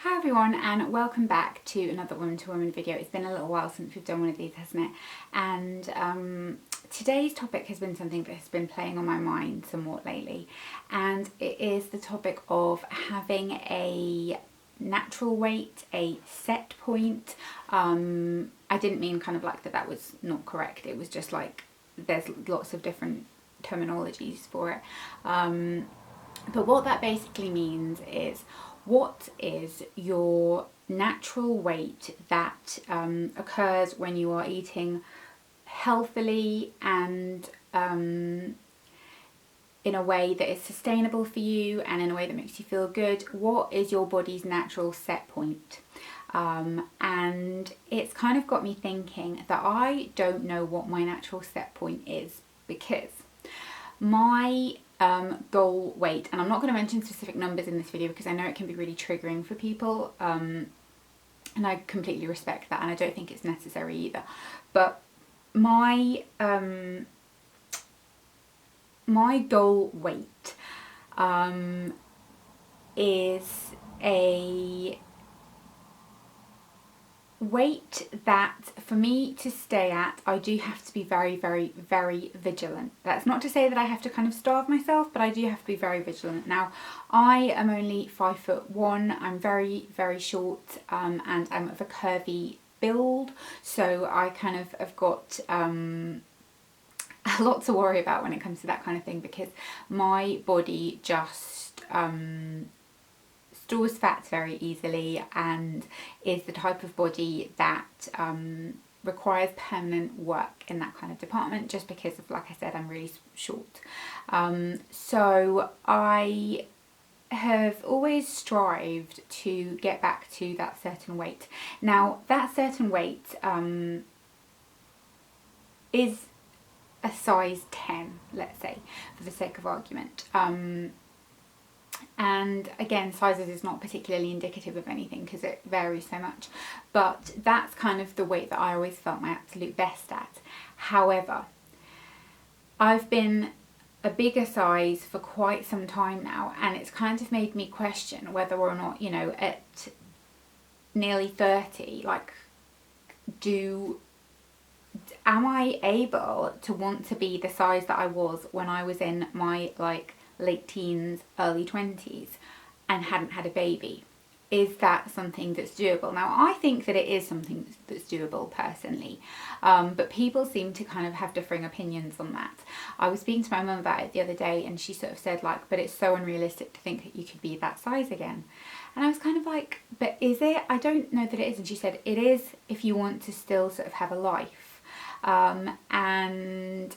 Hi everyone, and welcome back to another Woman to Woman video. It's been a little while since we've done one of these, hasn't it? And today's topic has been something that has been playing on my mind somewhat lately, and it is the topic of having a natural weight, a set point. I didn't mean kind of like that was not correct. It was just like there's lots of different terminologies for it. But what that basically means is, what is your natural weight that occurs when you are eating healthily and in a way that is sustainable for you and in a way that makes you feel good? What is your body's natural set point? And it's kind of got me thinking that I don't know what my natural set point is, because my goal weight, and I'm not going to mention specific numbers in this video because I know it can be really triggering for people, and I completely respect that, and I don't think it's necessary either, but my my goal weight is a weight that for me to stay at, I do have to be very, very, very vigilant. That's not to say that I have to kind of starve myself, but I do have to be very vigilant. Now, I am only 5'1". I'm very, very short, and I'm of a curvy build, so I kind of have got a lot to worry about when it comes to that kind of thing, because my body just stores fats very easily and is the type of body that requires permanent work in that kind of department, just because of, like I said, I'm really short. So I have always strived to get back to that certain weight. Now, that certain weight is a size 10, let's say, for the sake of argument. And again, sizes is not particularly indicative of anything because it varies so much, but that's kind of the weight that I always felt my absolute best at. However, I've been a bigger size for quite some time now, and it's kind of made me question whether or not, you know, at nearly 30, like, am I able to want to be the size that I was when I was in my, like, late teens, early 20s and hadn't had a baby? Is that something that's doable? Now, I think that it is something that's doable personally, but people seem to kind of have differing opinions on that. I was speaking to my mum about it the other day, and she sort of said, like, but it's so unrealistic to think that you could be that size again. And I was kind of like, but is it? I don't know that it is. And she said, it is if you want to still sort of have a life. And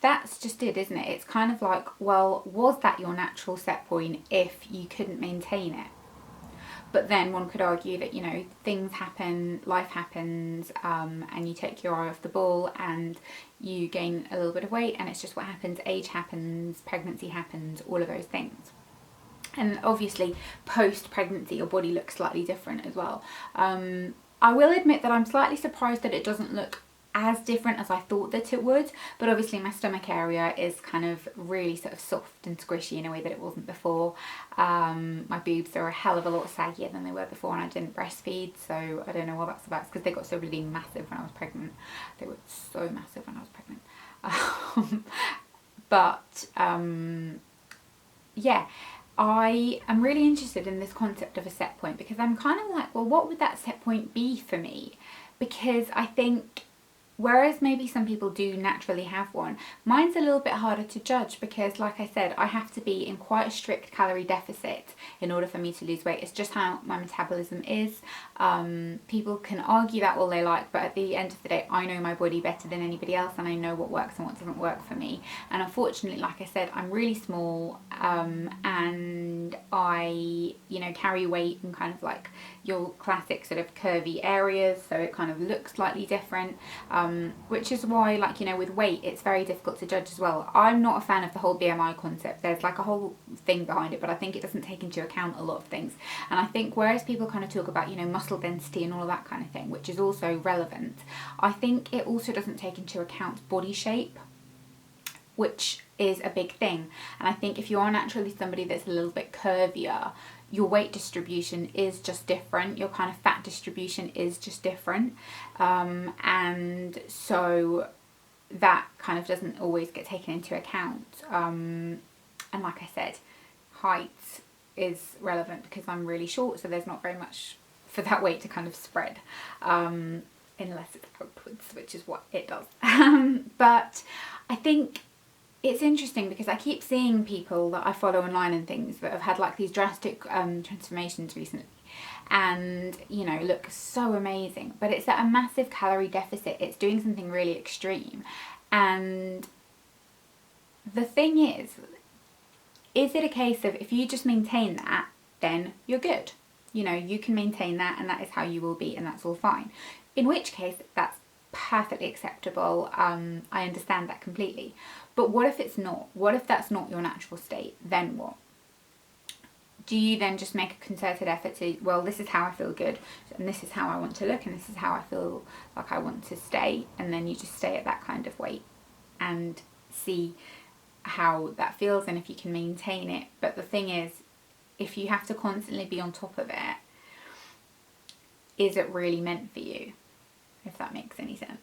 that's just it, isn't it? It's kind of like, well, was that your natural set point if you couldn't maintain it? But then one could argue that, you know, things happen, life happens, and you take your eye off the ball and you gain a little bit of weight, and it's just what happens. Age happens, pregnancy happens, all of those things. And obviously post-pregnancy your body looks slightly different as well. I will admit that I'm slightly surprised that it doesn't look as different as I thought that it would, but obviously my stomach area is kind of really sort of soft and squishy in a way that it wasn't before. My boobs are a hell of a lot saggier than they were before, and I didn't breastfeed, so I don't know what that's about. It's because they got so really massive when I was pregnant. They were so massive when I was pregnant. Yeah, I am really interested in this concept of a set point, because I'm kind of like, well, what would that set point be for me? Because I think, whereas maybe some people do naturally have one, mine's a little bit harder to judge, because, like I said, I have to be in quite a strict calorie deficit in order for me to lose weight. It's just how my metabolism is. People can argue that all they like, but at the end of the day, I know my body better than anybody else, and I know what works and what doesn't work for me. And unfortunately, like I said, I'm really small, and I, you know, carry weight in kind of like your classic sort of curvy areas, so it kind of looks slightly different, which is why, like, you know, with weight it's very difficult to judge as well. I'm not a fan of the whole BMI concept. There's like a whole thing behind it, but I think it doesn't take into account a lot of things. And I think whereas people kind of talk about, you know, muscle density and all of that kind of thing, which is also relevant, I think it also doesn't take into account body shape. which is a big thing. And I think if you are naturally somebody that's a little bit curvier, your weight distribution is just different, your kind of fat distribution is just different, and so that kind of doesn't always get taken into account. And like I said, height is relevant because I'm really short, so there's not very much for that weight to kind of spread, unless it's upwards, which is what it does. But I think it's interesting because I keep seeing people that I follow online and things that have had like these drastic transformations recently, and you know, look so amazing, but it's at a massive calorie deficit. It's doing something really extreme. And the thing is it a case of if you just maintain that, then you're good? You know, you can maintain that and that is how you will be, and that's all fine. In which case, that's perfectly acceptable. I understand that completely. But what if it's not? What if that's not your natural state? Then what? Do you then just make a concerted effort to, well, this is how I feel good, and this is how I want to look, and this is how I feel like I want to stay, and then you just stay at that kind of weight and see how that feels and if you can maintain it? But the thing is, if you have to constantly be on top of it, is it really meant for you? If that makes any sense.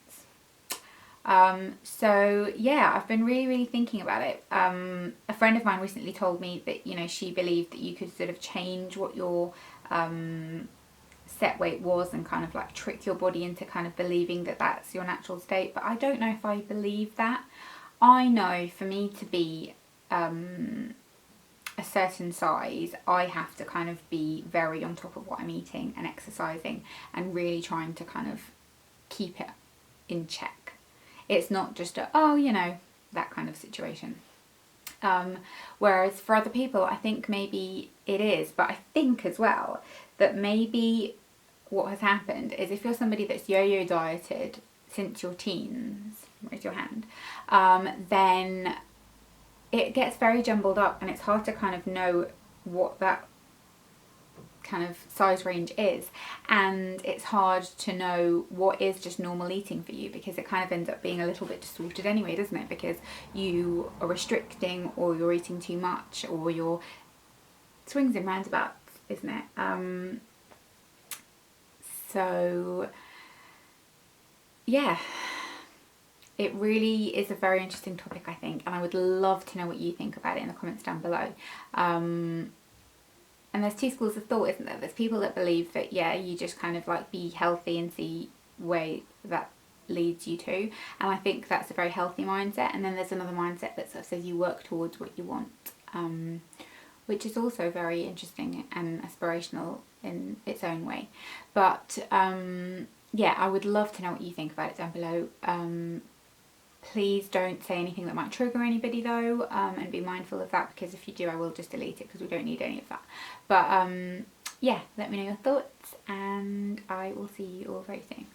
So yeah, I've been really thinking about it. A friend of mine recently told me that, you know, she believed that you could sort of change what your set weight was and kind of like trick your body into kind of believing that that's your natural state. But I don't know if I believe that. I know for me to be a certain size, I have to kind of be very on top of what I'm eating and exercising and really trying to kind of keep it in check. It's not just a, oh, you know, that kind of situation. Whereas for other people, I think maybe it is, but I think as well that maybe what has happened is if you're somebody that's yo-yo dieted since your teens, raise your hand, then it gets very jumbled up and it's hard to kind of know what that kind of size range is, and it's hard to know what is just normal eating for you, because it kind of ends up being a little bit distorted anyway, doesn't it? Because you are restricting, or you're eating too much, or you're swings and roundabouts, isn't it? So yeah, it really is a very interesting topic, I think, and I would love to know what you think about it in the comments down below. And there's two schools of thought, isn't there? There's people that believe that, yeah, you just kind of like be healthy and see where that leads you to. And I think that's a very healthy mindset. And then there's another mindset that sort of says you work towards what you want, which is also very interesting and aspirational in its own way. But yeah, I would love to know what you think about it down below. Please don't say anything that might trigger anybody though, and be mindful of that, because if you do, I will just delete it because we don't need any of that. But yeah, let me know your thoughts, and I will see you all very soon.